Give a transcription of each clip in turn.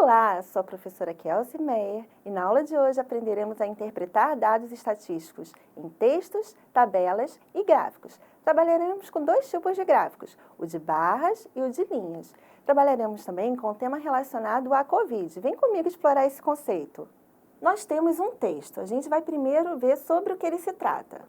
Olá, sou a professora Kelsey Meyer e na aula de hoje aprenderemos a interpretar dados estatísticos em textos, tabelas e gráficos. Trabalharemos com dois tipos de gráficos, o de barras e o de linhas. Trabalharemos também com o tema relacionado à Covid. Vem comigo explorar esse conceito. Nós temos um texto, a gente vai primeiro ver sobre o que ele se trata.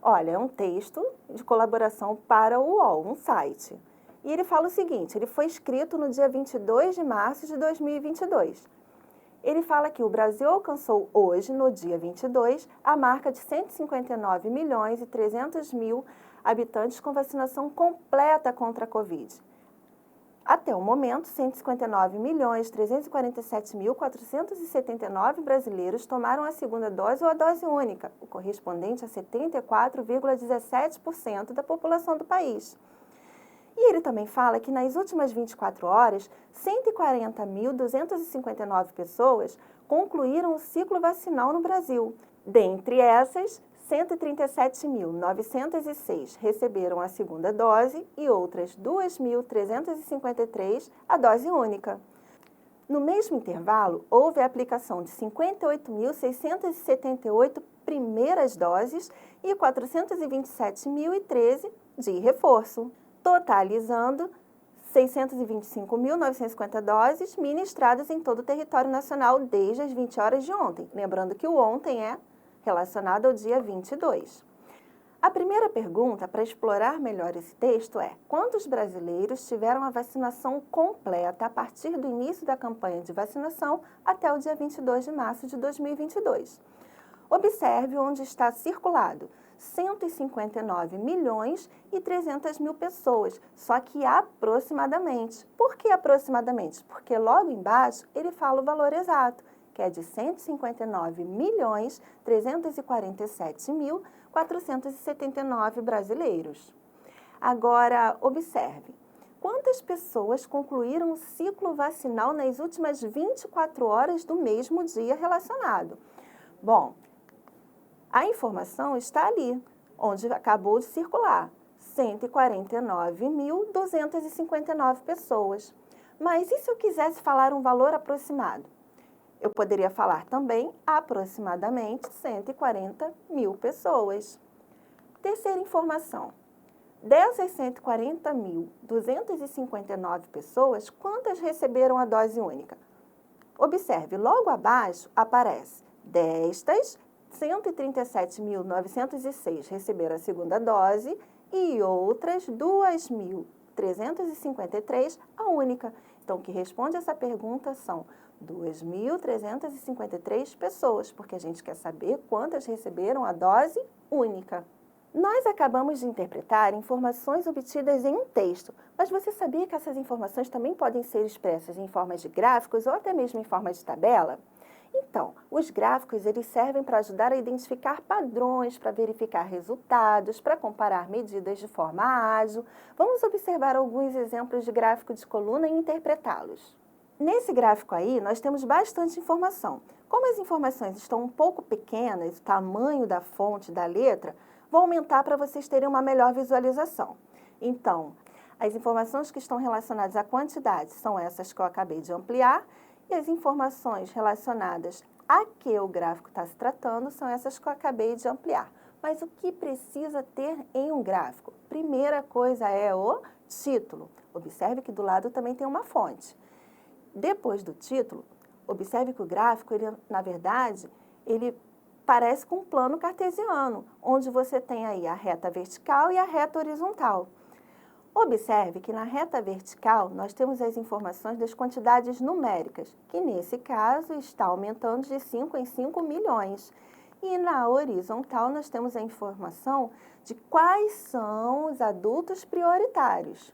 Olha, é um texto de colaboração para o UOL, um site. E ele fala o seguinte, ele foi escrito no dia 22 de março de 2022. Ele fala que o Brasil alcançou hoje, no dia 22, a marca de 159 milhões e 300 mil habitantes com vacinação completa contra a Covid. Até o momento, 159 milhões 347 mil 479 brasileiros tomaram a segunda dose ou a dose única, o correspondente a 74,17% da população do país. E ele também fala que nas últimas 24 horas, 140.259 pessoas concluíram o ciclo vacinal no Brasil. Dentre essas, 137.906 receberam a segunda dose e outras 2.353 a dose única. No mesmo intervalo, houve a aplicação de 58.678 primeiras doses e 427.013 de reforço, totalizando 625.950 doses ministradas em todo o território nacional desde as 20 horas de ontem. Lembrando que o ontem é relacionado ao dia 22. A primeira pergunta para explorar melhor esse texto é: quantos brasileiros tiveram a vacinação completa a partir do início da campanha de vacinação até o dia 22 de março de 2022? Observe onde está circulado 159 milhões e 300 mil pessoas, só que aproximadamente. Por que aproximadamente? Porque logo embaixo ele fala o valor exato, que é de 159 milhões 347 mil 479 brasileiros. Agora, observe, quantas pessoas concluíram o ciclo vacinal nas últimas 24 horas do mesmo dia relacionado? Bom, a informação está ali, onde acabou de circular, 149.259 pessoas. Mas e se eu quisesse falar um valor aproximado? Eu poderia falar também aproximadamente 140 mil pessoas. Terceira informação. Dessas 140.259 pessoas, quantas receberam a dose única? Observe, logo abaixo aparece destas, 137.906 receberam a segunda dose e outras 2.353 a única. Então, o que responde essa pergunta são 2.353 pessoas, porque a gente quer saber quantas receberam a dose única. Nós acabamos de interpretar informações obtidas em um texto, mas você sabia que essas informações também podem ser expressas em formas de gráficos ou até mesmo em forma de tabela? Então, os gráficos eles servem para ajudar a identificar padrões, para verificar resultados, para comparar medidas de forma ágil. Vamos observar alguns exemplos de gráfico de coluna e interpretá-los. Nesse gráfico aí, nós temos bastante informação. Como as informações estão um pouco pequenas, o tamanho da fonte, da letra, vou aumentar para vocês terem uma melhor visualização. Então, as informações que estão relacionadas à quantidade são essas que eu acabei de ampliar, e as informações relacionadas a que o gráfico está se tratando são essas que eu acabei de ampliar. Mas o que precisa ter em um gráfico? Primeira coisa é o título. Observe que do lado também tem uma fonte. Depois do título, observe que o gráfico, na verdade, ele parece com um plano cartesiano, onde você tem aí a reta vertical e a reta horizontal. Observe que na reta vertical nós temos as informações das quantidades numéricas, que nesse caso está aumentando de 5 em 5 milhões. E na horizontal nós temos a informação de quais são os adultos prioritários.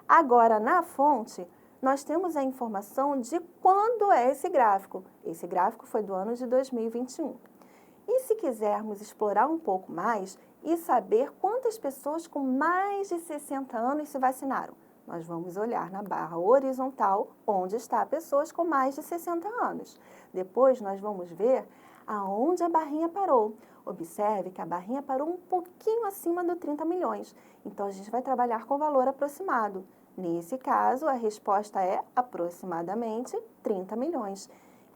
Agora, na fonte, nós temos a informação de quando é esse gráfico. Esse gráfico foi do ano de 2021. E se quisermos explorar um pouco mais e saber quantas pessoas com mais de 60 anos se vacinaram, nós vamos olhar na barra horizontal, onde está pessoas com mais de 60 anos. Depois nós vamos ver aonde a barrinha parou. Observe que a barrinha parou um pouquinho acima do 30 milhões. Então, a gente vai trabalhar com valor aproximado. Nesse caso, a resposta é aproximadamente 30 milhões.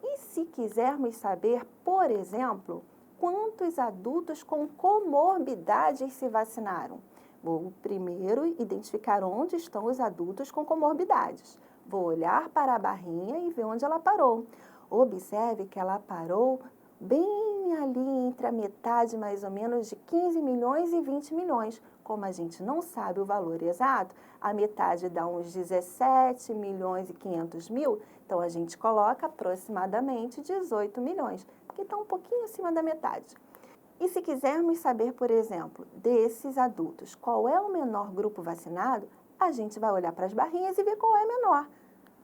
E se quisermos saber, por exemplo, quantos adultos com comorbidades se vacinaram? Vou primeiro identificar onde estão os adultos com comorbidades. Vou olhar para a barrinha e ver onde ela parou. Observe que ela parou bem ali entre a metade, mais ou menos, de 15 milhões e 20 milhões. Como a gente não sabe o valor exato, a metade dá uns 17 milhões e 500 mil, então a gente coloca aproximadamente 18 milhões, que está um pouquinho acima da metade. E se quisermos saber, por exemplo, desses adultos, qual é o menor grupo vacinado, a gente vai olhar para as barrinhas e ver qual é menor.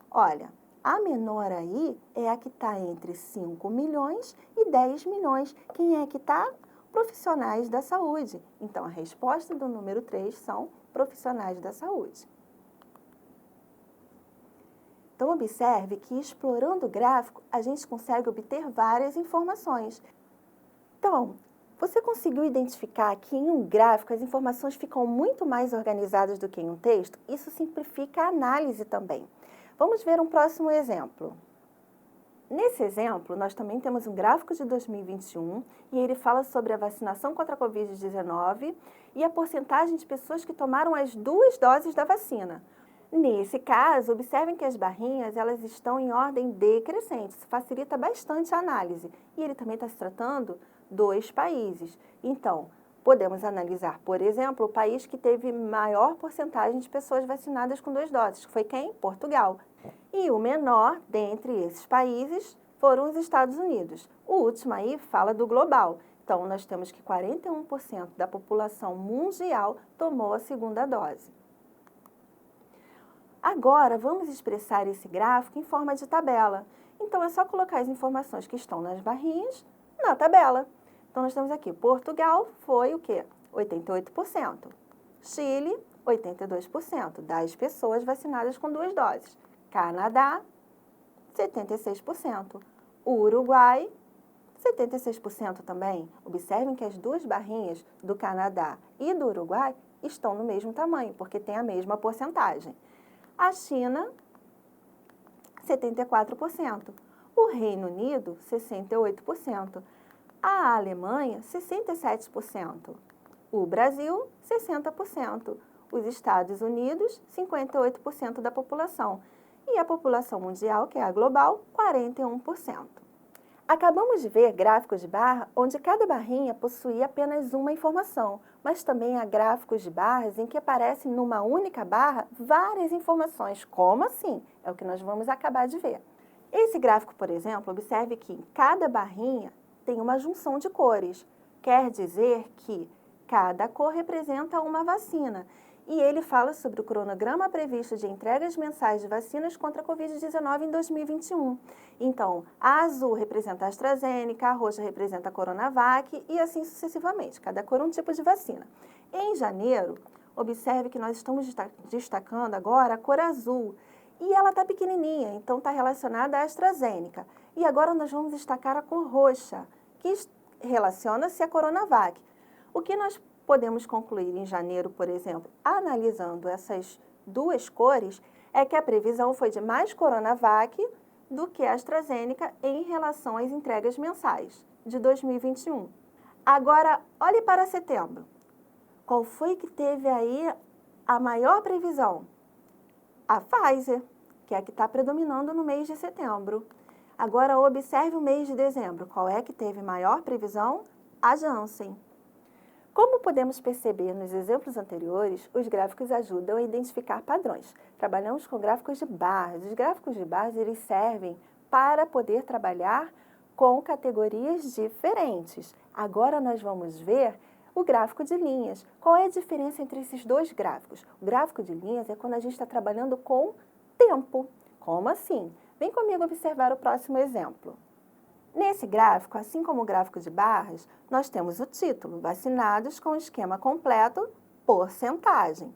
Olha, a menor aí é a que está entre 5 milhões e 10 milhões. Quem é que está? Profissionais da saúde. Então, a resposta do número 3 são profissionais da saúde. Então, observe que explorando o gráfico, a gente consegue obter várias informações. Então, você conseguiu identificar que em um gráfico as informações ficam muito mais organizadas do que em um texto? Isso simplifica a análise também. Vamos ver um próximo exemplo. Nesse exemplo, nós também temos um gráfico de 2021 e ele fala sobre a vacinação contra a Covid-19 e a porcentagem de pessoas que tomaram as 2 doses da vacina. Nesse caso, observem que as barrinhas elas estão em ordem decrescente, isso facilita bastante a análise. E ele também está se tratando 2 países. Então, podemos analisar, por exemplo, o país que teve maior porcentagem de pessoas vacinadas com 2 doses, que foi quem? Portugal. E o menor dentre esses países foram os Estados Unidos. O último aí fala do global. Então, nós temos que 41% da população mundial tomou a 2ª dose. Agora, vamos expressar esse gráfico em forma de tabela. Então, é só colocar as informações que estão nas barrinhas na tabela. Então, nós temos aqui, Portugal foi o quê? 88%. Chile, 82% das pessoas vacinadas com 2 doses. Canadá, 76%. Uruguai, 76% também. Observem que as 2 barrinhas do Canadá e do Uruguai estão no mesmo tamanho, porque tem a mesma porcentagem. A China, 74%. O Reino Unido, 68%. A Alemanha, 67%. O Brasil, 60%. Os Estados Unidos, 58% da população. E a população mundial, que é a global, 41%. Acabamos de ver gráficos de barra onde cada barrinha possuía apenas uma informação, mas também há gráficos de barras em que aparecem numa única barra várias informações. Como assim? É o que nós vamos acabar de ver. Esse gráfico, por exemplo, observe que em cada barrinha tem uma junção de cores. Quer dizer que cada cor representa uma vacina. E ele fala sobre o cronograma previsto de entregas mensais de vacinas contra a Covid-19 em 2021. Então, a azul representa a AstraZeneca, a roxa representa a Coronavac e assim sucessivamente, cada cor um tipo de vacina. Em janeiro, observe que nós estamos destacando agora a cor azul e ela está pequenininha, então está relacionada à AstraZeneca. E agora nós vamos destacar a cor roxa, que relaciona-se à Coronavac. O que nós podemos concluir em janeiro, por exemplo, analisando essas 2 cores, é que a previsão foi de mais Coronavac do que a AstraZeneca em relação às entregas mensais de 2021. Agora, olhe para setembro. Qual foi que teve aí a maior previsão? A Pfizer, que é a que está predominando no mês de setembro. Agora, observe o mês de dezembro. Qual é que teve maior previsão? A Janssen. Como podemos perceber nos exemplos anteriores, os gráficos ajudam a identificar padrões. Trabalhamos com gráficos de barras. Os gráficos de barras eles servem para poder trabalhar com categorias diferentes. Agora nós vamos ver o gráfico de linhas. Qual é a diferença entre esses 2 gráficos? O gráfico de linhas é quando a gente está trabalhando com tempo. Como assim? Vem comigo observar o próximo exemplo. Nesse gráfico, assim como o gráfico de barras, nós temos o título, vacinados com esquema completo, porcentagem.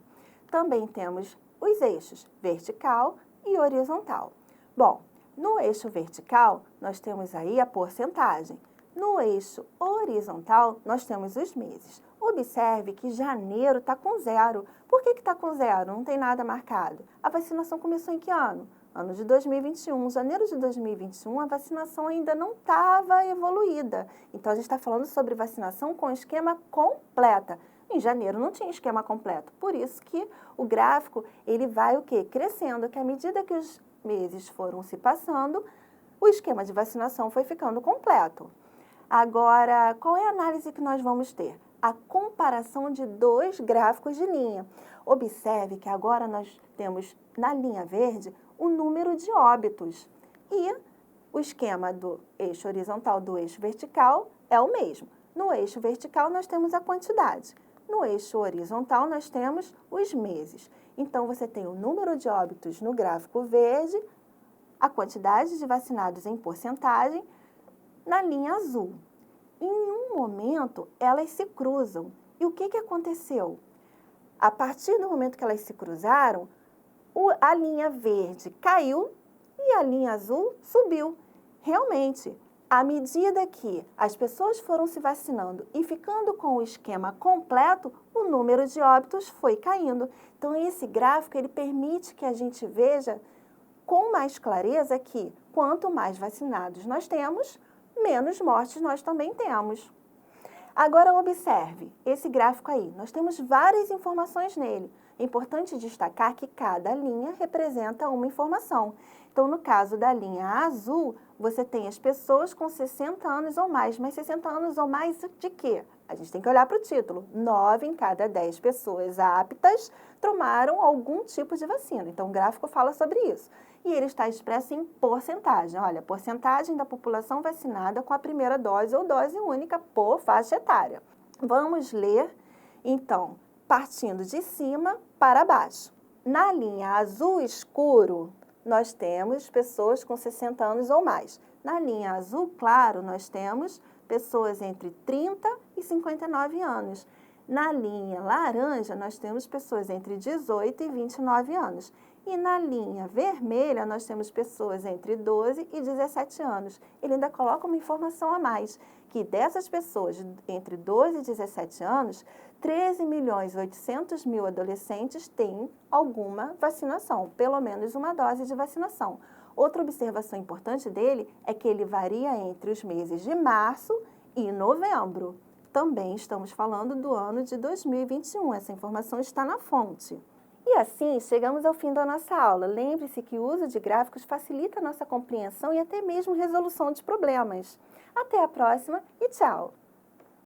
Também temos os eixos, vertical e horizontal. Bom, no eixo vertical, nós temos aí a porcentagem. No eixo horizontal, nós temos os meses. Observe que janeiro está com 0. Por que está com 0? Não tem nada marcado. A vacinação começou em que ano? Ano de 2021. Janeiro de 2021, a vacinação ainda não estava evoluída. Então, a gente está falando sobre vacinação com esquema completa. Em janeiro não tinha esquema completo. Por isso que o gráfico, ele vai o quê? Crescendo, que à medida que os meses foram se passando, o esquema de vacinação foi ficando completo. Agora, qual é a análise que nós vamos ter? A comparação de dois gráficos de linha. Observe que agora nós temos na linha verde o número de óbitos e o esquema do eixo horizontal do eixo vertical é o mesmo. No eixo vertical nós temos a quantidade, no eixo horizontal nós temos os meses. Então, você tem o número de óbitos no gráfico verde, a quantidade de vacinados em porcentagem na linha azul. Em um momento, elas se cruzam. E o que aconteceu? A partir do momento que elas se cruzaram, a linha verde caiu e a linha azul subiu. Realmente, à medida que as pessoas foram se vacinando e ficando com o esquema completo, o número de óbitos foi caindo. Então, esse gráfico ele permite que a gente veja com mais clareza que quanto mais vacinados nós temos, menos mortes nós também temos. Agora, observe esse gráfico aí. Nós temos várias informações nele. É importante destacar que cada linha representa uma informação. Então, no caso da linha azul, você tem as pessoas com 60 anos ou mais. Mas 60 anos ou mais de quê? A gente tem que olhar para o título. 9 em cada 10 pessoas aptas tomaram algum tipo de vacina. Então, o gráfico fala sobre isso. E ele está expresso em porcentagem. Olha, porcentagem da população vacinada com a primeira dose ou dose única por faixa etária. Vamos ler, então, partindo de cima para baixo. Na linha azul escuro, nós temos pessoas com 60 anos ou mais. Na linha azul claro, nós temos pessoas entre 30 e 59 anos. Na linha laranja, nós temos pessoas entre 18 e 29 anos. E na linha vermelha, nós temos pessoas entre 12 e 17 anos. Ele ainda coloca uma informação a mais, que dessas pessoas entre 12 e 17 anos, 13.800.000 adolescentes têm alguma vacinação, pelo menos uma dose de vacinação. Outra observação importante dele é que ele varia entre os meses de março e novembro. Também estamos falando do ano de 2021, essa informação está na fonte. E assim, chegamos ao fim da nossa aula. Lembre-se que o uso de gráficos facilita a nossa compreensão e até mesmo resolução de problemas. Até a próxima e tchau!